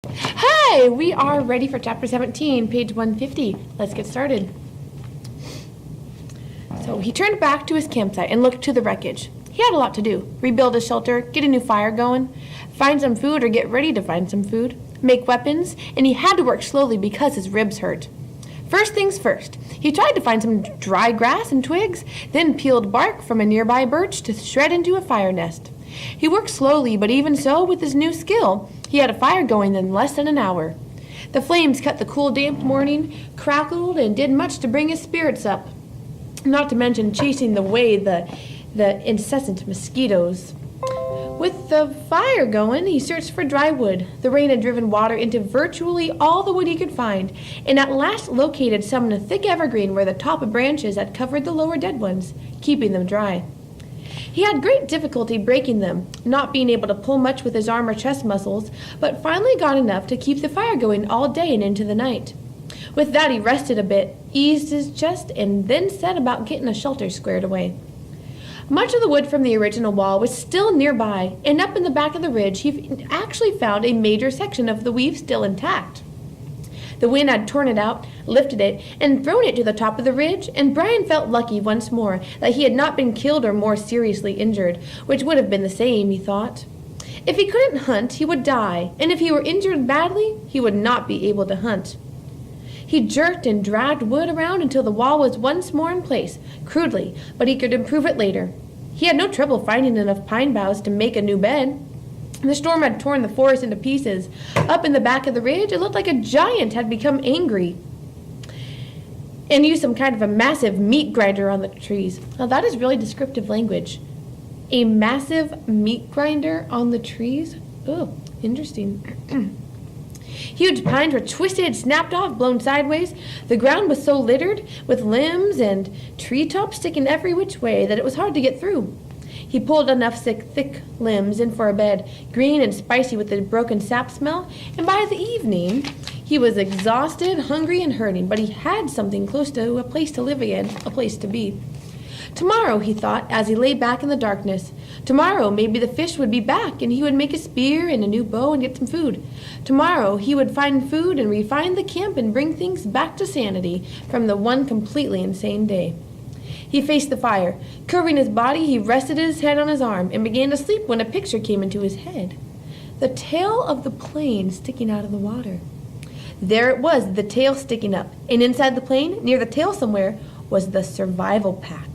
Hi, we are ready for chapter 17, page 150. Let's get started. So he turned back to his campsite and looked to the wreckage. He had a lot to do. Rebuild his shelter, get a new fire going, find some food or get ready to find some food, make weapons, and he had to work slowly because his ribs hurt. First things first, he tried to find some dry grass and twigs, then peeled bark from a nearby birch to shred into a fire nest. He worked slowly, but even so, with his new skill, he had a fire going in less than an hour. The flames cut the cool, damp morning, crackled, and did much to bring his spirits up, not to mention chasing away the incessant mosquitoes. With the fire going, he searched for dry wood. The rain had driven water into virtually all the wood he could find, and at last located some in a thick evergreen where the top of branches had covered the lower dead ones, keeping them dry. He had great difficulty breaking them, not being able to pull much with his arm or chest muscles, but finally got enough to keep the fire going all day and into the night. With that he rested a bit, eased his chest, and then set about getting a shelter squared away. Much of the wood from the original wall was still nearby, and up in the back of the ridge he actually found a major section of the weave still intact. The wind had torn it out, lifted it, and thrown it to the top of the ridge, and Brian felt lucky once more that he had not been killed or more seriously injured, which would have been the same, he thought. If he couldn't hunt, he would die, and if he were injured badly, he would not be able to hunt. He jerked and dragged wood around until the wall was once more in place, crudely, but he could improve it later. He had no trouble finding enough pine boughs to make a new bed. The storm had torn the forest into pieces. Up in the back of the ridge, it looked like a giant had become angry and used some kind of a massive meat grinder on the trees. Now that is really descriptive language. A massive meat grinder on the trees? Oh, interesting. Huge pines were twisted, snapped off, blown sideways. The ground was so littered with limbs and treetops sticking every which way that it was hard to get through. He pulled enough thick limbs in for a bed, green and spicy with the broken sap smell, and by the evening he was exhausted, hungry, and hurting, but he had something close to a place to live again, a place to be. Tomorrow, he thought, as he lay back in the darkness, tomorrow maybe the fish would be back, and he would make a spear and a new bow and get some food. Tomorrow he would find food and refine the camp and bring things back to sanity from the one completely insane day. He faced the fire. Curving his body, he rested his head on his arm and began to sleep when a picture came into his head. The tail of the plane sticking out of the water. There it was, the tail sticking up, and inside the plane, near the tail somewhere, was the survival pack.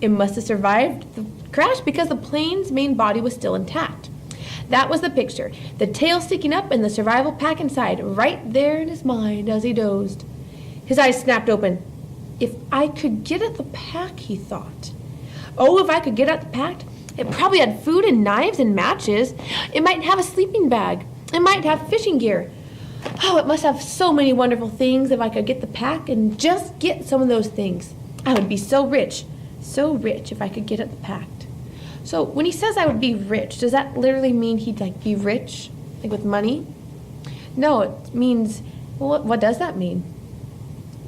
It must have survived the crash because the plane's main body was still intact. That was the picture, the tail sticking up and the survival pack inside, right there in his mind as he dozed. His eyes snapped open. If I could get at the pack, he thought. Oh, if I could get at the pack, it probably had food and knives and matches. It might have a sleeping bag. It might have fishing gear. Oh, it must have so many wonderful things if I could get the pack and just get some of those things. I would be so rich if I could get at the pack. So when he says I would be rich, does that literally mean he'd be rich, with money? No, it means, well, what does that mean?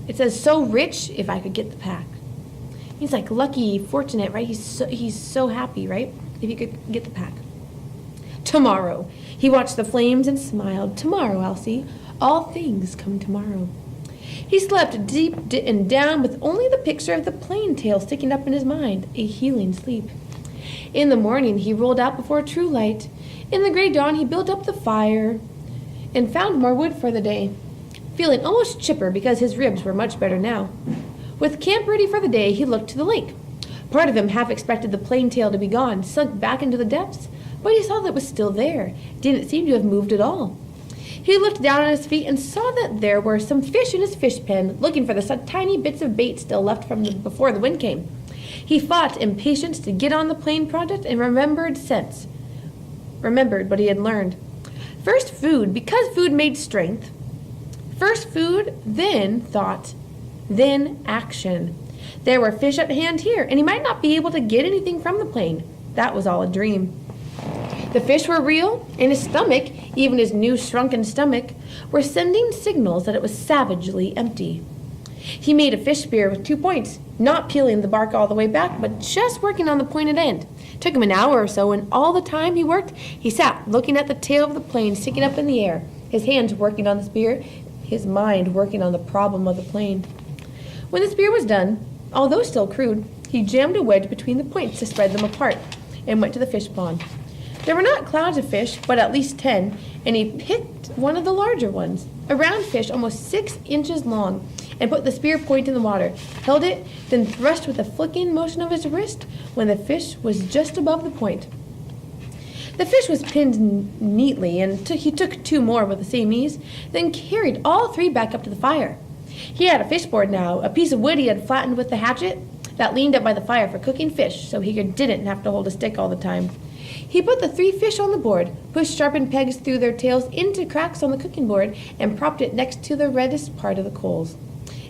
It says so rich if I could get the pack. He's lucky, fortunate, right? He's so happy, right? If he could get the pack. Tomorrow. He watched the flames and smiled. Tomorrow, Elsie. All things come tomorrow. He slept deep and down with only the picture of the plane tail sticking up in his mind, a healing sleep. In the morning, he rolled out before true light. In the gray dawn, he built up the fire and found more wood for the day, feeling almost chipper because his ribs were much better now. With camp ready for the day, he looked to the lake. Part of him half expected the plane tail to be gone, sunk back into the depths, but he saw that it was still there. Didn't seem to have moved at all. He looked down at his feet and saw that there were some fish in his fish pen, looking for the tiny bits of bait still left from before the wind came. He fought impatience to get on the plane project and remembered what he had learned. First food, because food made strength. First food, then thought, then action. There were fish at hand here, and he might not be able to get anything from the plane. That was all a dream. The fish were real, and his stomach, even his new shrunken stomach, were sending signals that it was savagely empty. He made a fish spear with 2 points, not peeling the bark all the way back, but just working on the pointed end. It took him an hour or so, and all the time he worked, he sat looking at the tail of the plane sticking up in the air, his hands working on the spear, his mind working on the problem of the plane. When the spear was done, although still crude, he jammed a wedge between the points to spread them apart and went to the fish pond. There were not clouds of fish, but at least 10, and he picked one of the larger ones, a round fish almost 6 inches long, and put the spear point in the water, held it, then thrust with a flicking motion of his wrist when the fish was just above the point. The fish was pinned neatly, and he took 2 more with the same ease, then carried all 3 back up to the fire. He had a fish board now, a piece of wood he had flattened with the hatchet, that leaned up by the fire for cooking fish, so he didn't have to hold a stick all the time. He put the 3 fish on the board, pushed sharpened pegs through their tails into cracks on the cooking board, and propped it next to the reddest part of the coals.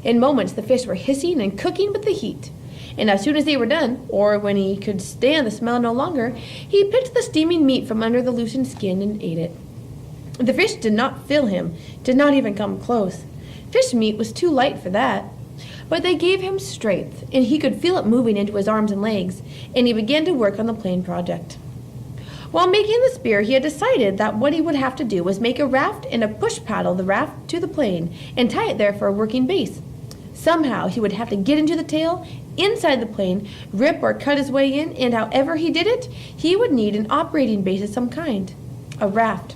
In moments, the fish were hissing and cooking with the heat. And as soon as they were done, or when he could stand the smell no longer, he picked the steaming meat from under the loosened skin and ate it. The fish did not fill him, did not even come close. Fish meat was too light for that. But they gave him strength, and he could feel it moving into his arms and legs, and he began to work on the plane project. While making the spear, he had decided that what he would have to do was make a raft and push paddle the raft to the plane and tie it there for a working base. Somehow he would have to get into the tail, inside the plane, rip or cut his way in, and however he did it, he would need an operating base of some kind, a raft,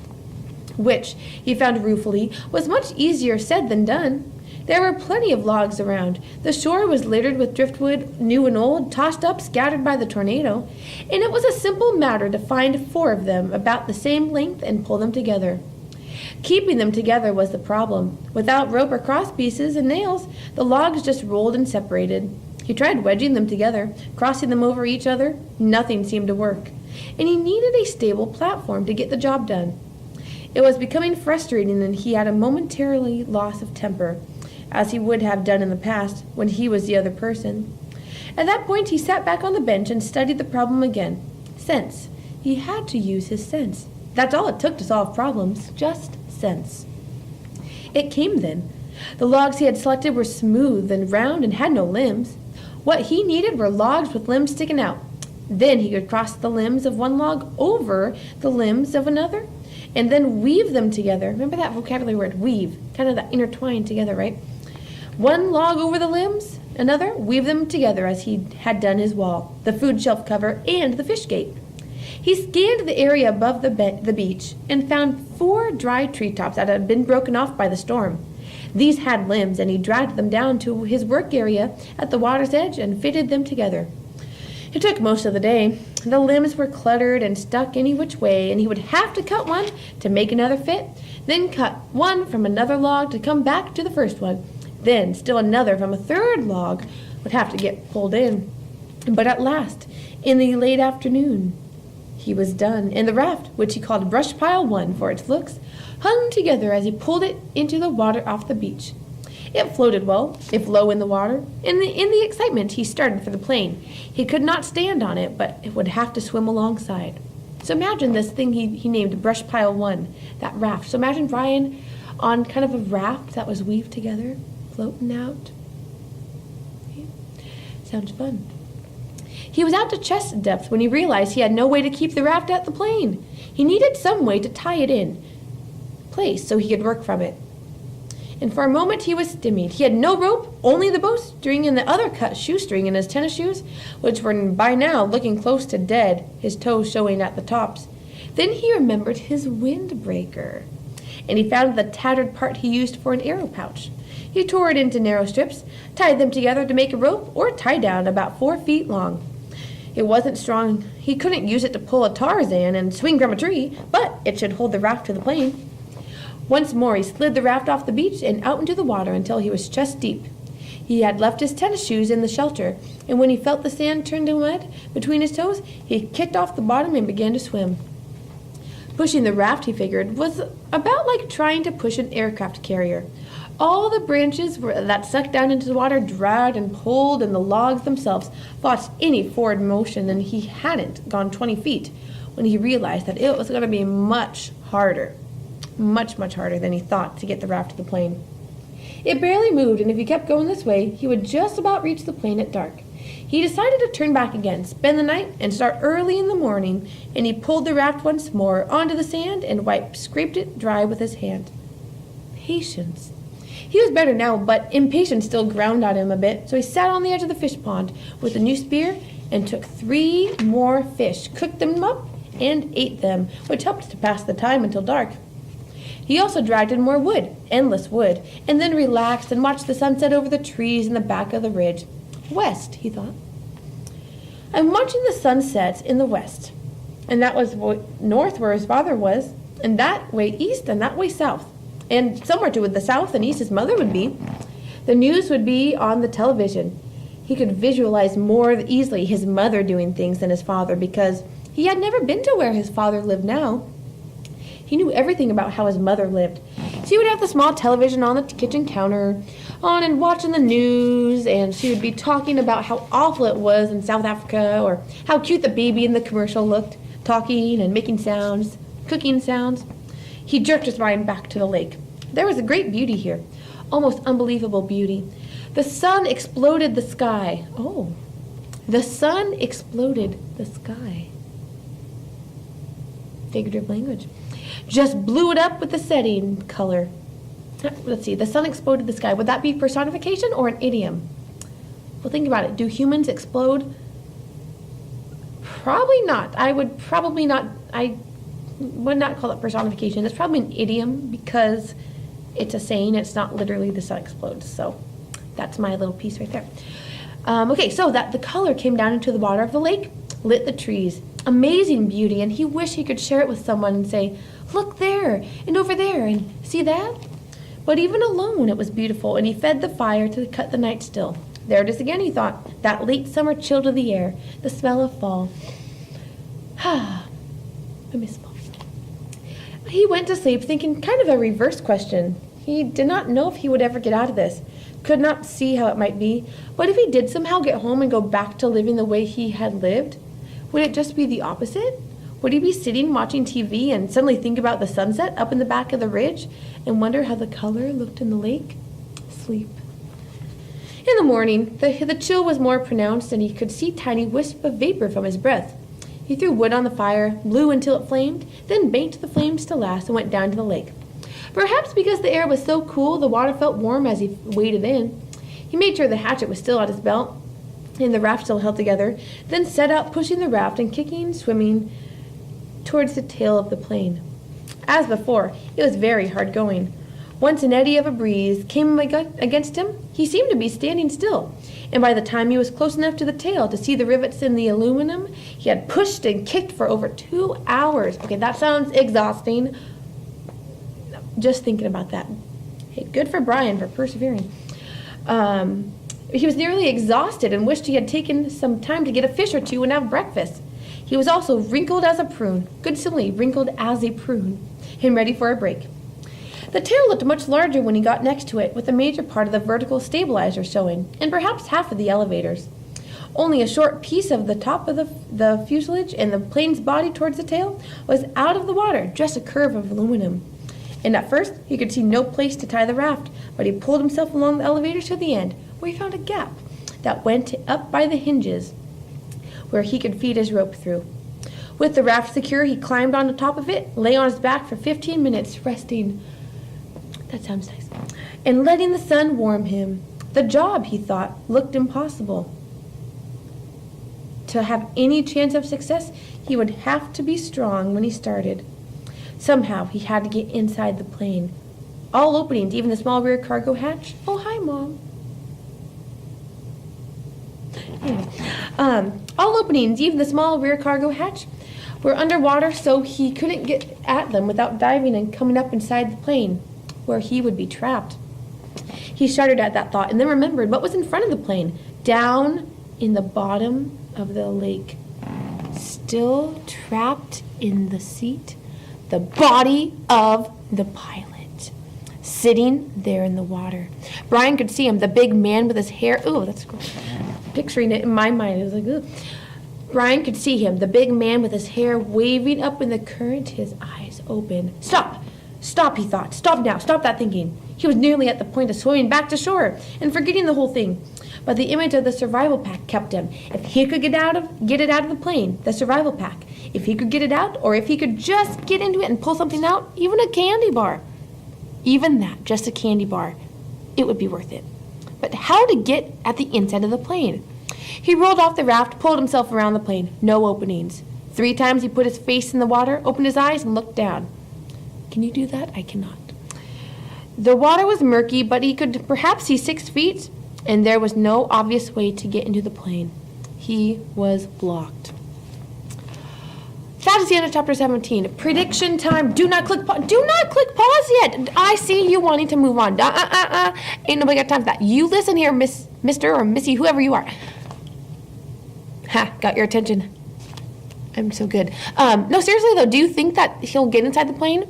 which, he found ruefully, was much easier said than done. There were plenty of logs around. The shore was littered with driftwood, new and old, tossed up, scattered by the tornado, and it was a simple matter to find 4 of them about the same length and pull them together. Keeping them together was the problem. Without rope or cross pieces and nails, the logs just rolled and separated. He tried wedging them together, crossing them over each other. Nothing seemed to work, and he needed a stable platform to get the job done. It was becoming frustrating, and he had a momentary loss of temper, as he would have done in the past when he was the other person. At that point, he sat back on the bench and studied the problem again. Sense. He had to use his sense. That's all it took to solve problems, just sense. It came then. The logs he had selected were smooth and round and had no limbs. What he needed were logs with limbs sticking out. Then he could cross the limbs of one log over the limbs of another, and then weave them together. Remember that vocabulary word, weave, kind of that intertwined together, right? One log over the limbs, another, weave them together as he had done his wall, the food shelf cover, and the fish gate. He scanned the area above the beach and found 4 dry treetops that had been broken off by the storm. These had limbs, and he dragged them down to his work area at the water's edge and fitted them together. It took most of the day. The limbs were cluttered and stuck any which way, and he would have to cut one to make another fit, then cut one from another log to come back to the first one. Then still another from a third log would have to get pulled in. But at last, in the late afternoon, he was done, and the raft, which he called Brush Pile 1 for its looks, hung together as he pulled it into the water off the beach. It floated well, if low in the water. In the excitement, he started for the plane. He could not stand on it, but it would have to swim alongside. So imagine this thing he named Brush Pile 1, that raft. So imagine Brian on kind of a raft that was weaved together, floating out. Okay. Sounds fun. He was out to chest depth when he realized he had no way to keep the raft at the plane. He needed some way to tie it in place so he could work from it. And for a moment he was stymied. He had no rope, only the bowstring and the other cut shoestring in his tennis shoes, which were by now looking close to dead, his toes showing at the tops. Then he remembered his windbreaker, and he found the tattered part he used for an arrow pouch. He tore it into narrow strips, tied them together to make a rope or tie down about 4 feet long. It wasn't strong. He couldn't use it to pull a Tarzan and swing from a tree, but it should hold the raft to the plane. Once more he slid the raft off the beach and out into the water until he was chest deep. He had left his tennis shoes in the shelter, and when he felt the sand turn to mud between his toes, he kicked off the bottom and began to swim. Pushing the raft, he figured, was about like trying to push an aircraft carrier. All the branches that sucked down into the water dragged and pulled, and the logs themselves fought any forward motion, and he hadn't gone 20 feet when he realized that it was going to be much harder than he thought to get the raft to the plane. It barely moved, and if he kept going this way, he would just about reach the plane at dark. He decided to turn back again, spend the night, and start early in the morning, and he pulled the raft once more onto the sand and scraped it dry with his hand. Patience. He was better now, but impatience still ground on him a bit, so he sat on the edge of the fish pond with a new spear and took 3 more fish, cooked them up, and ate them, which helped to pass the time until dark. He also dragged in more wood, endless wood, and then relaxed and watched the sunset over the trees in the back of the ridge. West, he thought. I'm watching the sunsets in the west, and that was north where his father was, and that way east and that way south, and somewhere to the south and east his mother would be. The news would be on the television. He could visualize more easily his mother doing things than his father because he had never been to where his father lived now. He knew everything about how his mother lived. She would have the small television on the kitchen counter on and watching the news, and she would be talking about how awful it was in South Africa or how cute the baby in the commercial looked, talking and making sounds, cooking sounds. He jerked his mind back to the lake. There was a great beauty here, almost unbelievable beauty. The sun exploded the sky. Oh, the sun exploded the sky. Figurative language. Just blew it up with the setting color. Let's see, the sun exploded the sky. Would that be personification or an idiom? Well, think about it. Do humans explode? Probably not. I would not call it personification. It's probably an idiom because it's a saying. It's not literally the sun explodes. So that's my little piece right there. Okay, so that the color came down into the water of the lake, lit the trees. Amazing beauty, and he wished he could share it with someone and say, look there, and over there, and see that? But even alone it was beautiful, and he fed the fire to cut the night still. There it is again, he thought, that late summer chill to the air, the smell of fall. I miss fall. He went to sleep thinking kind of a reverse question. He did not know if he would ever get out of this, could not see how it might be, but if he did somehow get home and go back to living the way he had lived, would it just be the opposite? Would he be sitting watching TV and suddenly think about the sunset up in the back of the ridge and wonder how the color looked in the lake? Sleep. In the morning, the chill was more pronounced and he could see tiny wisps of vapor from his breath. He threw wood on the fire, blew until it flamed, then banked the flames to last and went down to the lake. Perhaps because the air was so cool, the water felt warm as he waded in. He made sure the hatchet was still at his belt and the raft still held together, then set out pushing the raft and kicking, swimming towards the tail of the plane. As before, it was very hard going. Once an eddy of a breeze came against him, he seemed to be standing still, and by the time he was close enough to the tail to see the rivets in the aluminum, he had pushed and kicked for over 2 hours. Okay, that sounds exhausting. Just thinking about that. Hey, good for Brian for persevering. He was nearly exhausted and wished he had taken some time to get a fish or two and have breakfast. He was also wrinkled as a prune, good silly, wrinkled as a prune, and ready for a break. The tail looked much larger when he got next to it, with a major part of the vertical stabilizer showing, and perhaps half of the elevators. Only a short piece of the top of the fuselage and the plane's body towards the tail was out of the water, just a curve of aluminum. And at first, he could see no place to tie the raft, but he pulled himself along the elevator to the end, where he found a gap that went up by the hinges, where he could feed his rope through. With the raft secure, he climbed on the top of it, lay on his back for 15 minutes, resting. That sounds nice. And letting the sun warm him. The job, he thought, looked impossible. To have any chance of success, he would have to be strong when he started. Somehow, he had to get inside the plane. All openings, even the small rear cargo hatch. Oh, hi, Mom. Anyway, all openings, even the small rear cargo hatch, were underwater, so he couldn't get at them without diving and coming up inside the plane, where he would be trapped. He shuddered at that thought and then remembered what was in front of the plane, down in the bottom of the lake. Still trapped in the seat, the body of the pilot, sitting there in the water. Brian could see him, the big man with his hair. Ooh, that's cool. Picturing it in my mind, it was like, ooh. Brian could see him, the big man with his hair waving up in the current, his eyes open. Stop! Stop, he thought. Stop now. Stop that thinking. He was nearly at the point of swimming back to shore and forgetting the whole thing. But the image of the survival pack kept him. If he could get it out of the plane, the survival pack, if he could get it out, or if he could just get into it and pull something out, even a candy bar. Even that, just a candy bar, it would be worth it. But how to get at the inside of the plane? He rolled off the raft, pulled himself around the plane. No openings. 3 times he put his face in the water, opened his eyes, and looked down. Can you do that? I cannot. The water was murky, but he could perhaps see 6 feet, and there was no obvious way to get into the plane. He was blocked. That is the end of chapter 17. Prediction time. Do not click pause yet. I see you wanting to move on. Ain't nobody got time for that. You listen here, Mr. or Missy, whoever you are. Ha, got your attention. I'm so good. No, seriously though, do you think that he'll get inside the plane?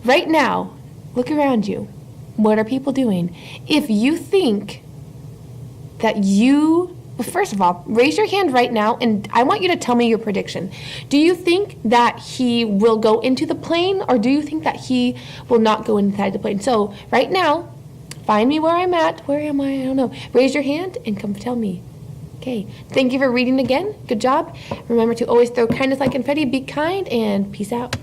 Right now, look around you. What are people doing? If you think that first of all, raise your hand right now, and I want you to tell me your prediction. Do you think that he will go into the plane, or do you think that he will not go inside the plane? So, right now, find me where I'm at. Where am I? I don't know. Raise your hand and come tell me. Okay. Thank you for reading again. Good job. Remember to always throw kindness like confetti. Be kind, and peace out.